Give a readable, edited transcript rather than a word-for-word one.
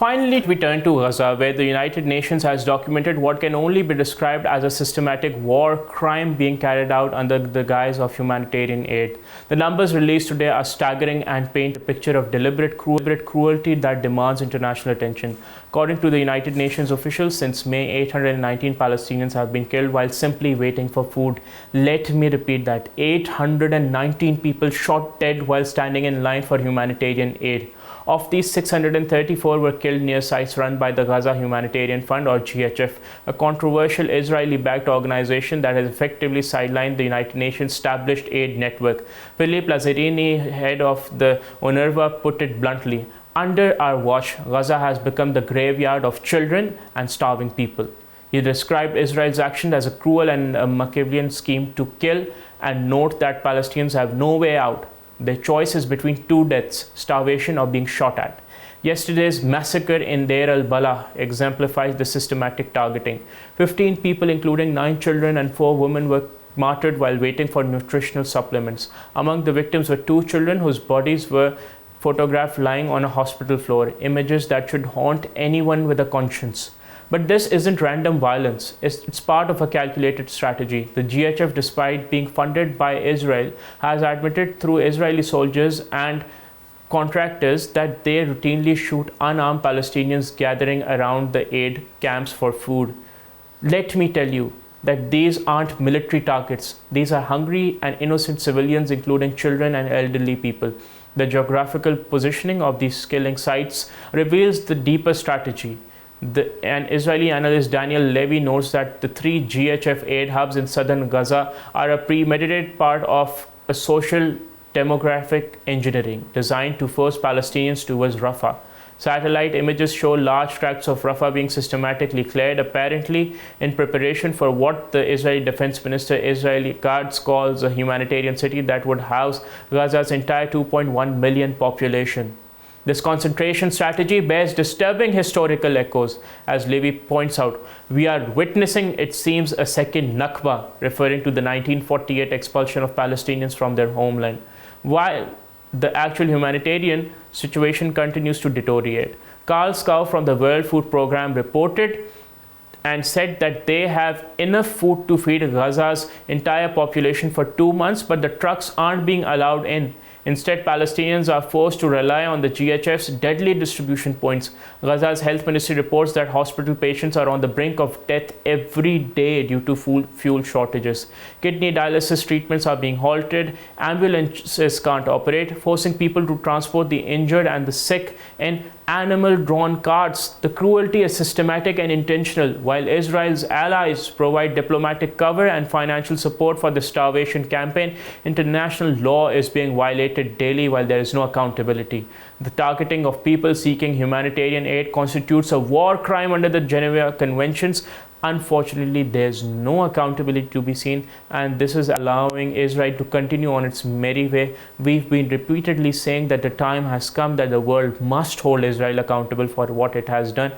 Finally, we turn to Gaza, where the United Nations has documented what can only be described as a systematic war crime being carried out under the guise of humanitarian aid. The numbers released today are staggering and paint a picture of deliberate cruelty that demands international attention. According to the United Nations officials, since May, 819 Palestinians have been killed while simply waiting for food. Let me repeat that: 819 people shot dead while standing in line for humanitarian aid. Of these, 634 were killed near sites run by the Gaza Humanitarian Fund, or GHF, a controversial Israeli-backed organization that has effectively sidelined the United Nations established aid network. Philippe Lazzarini, head of the UNRWA, put it bluntly: "Under our watch, Gaza has become the graveyard of children and starving people." He described Israel's action as a cruel and Machiavellian scheme to kill, and note that Palestinians have no way out. Their choice is between two deaths: starvation or being shot at. Yesterday's massacre in Deir al-balah exemplifies the systematic targeting. 15 people, including 9 children and 4 women, were martyred while waiting for nutritional supplements. Among the victims were 2 children whose bodies were photographed lying on a hospital floor, images that should haunt anyone with a conscience. But this isn't random violence. It's part of a calculated strategy. The GHF, despite being funded by Israel, has admitted through Israeli soldiers and contractors that they routinely shoot unarmed Palestinians gathering around the aid camps for food. Let me tell you that these aren't military targets. These are hungry and innocent civilians, including children and elderly people. The geographical positioning of these killing sites reveals the deeper strategy. An Israeli analyst, Daniel Levy, notes that the 3 GHF aid hubs in southern Gaza are a premeditated part of a social demographic engineering designed to force Palestinians towards Rafah. Satellite images show large tracts of Rafah being systematically cleared, apparently in preparation for what the Israeli Defense Minister Israeli Katz calls a humanitarian city that would house Gaza's entire 2.1 million population. This concentration strategy bears disturbing historical echoes. As Levy points out, we are witnessing, it seems, a second Nakba, referring to the 1948 expulsion of Palestinians from their homeland, while the actual humanitarian situation continues to deteriorate. Carl Scow from the World Food Programme reported and said that they have enough food to feed Gaza's entire population for 2 months, but the trucks aren't being allowed in. Instead, Palestinians are forced to rely on the GHF's deadly distribution points. Gaza's health ministry reports that hospital patients are on the brink of death every day due to fuel shortages. Kidney dialysis treatments are being halted, ambulances can't operate, forcing people to transport the injured and the sick in animal-drawn carts. The cruelty is systematic and intentional. While Israel's allies provide diplomatic cover and financial support for the starvation campaign, international law is being violated daily while there is no accountability. The targeting of people seeking humanitarian aid constitutes a war crime under the Geneva Conventions. Unfortunately, there's no accountability to be seen, and this is allowing Israel to continue on its merry way. We've been repeatedly saying that the time has come that the world must hold Israel accountable for what it has done,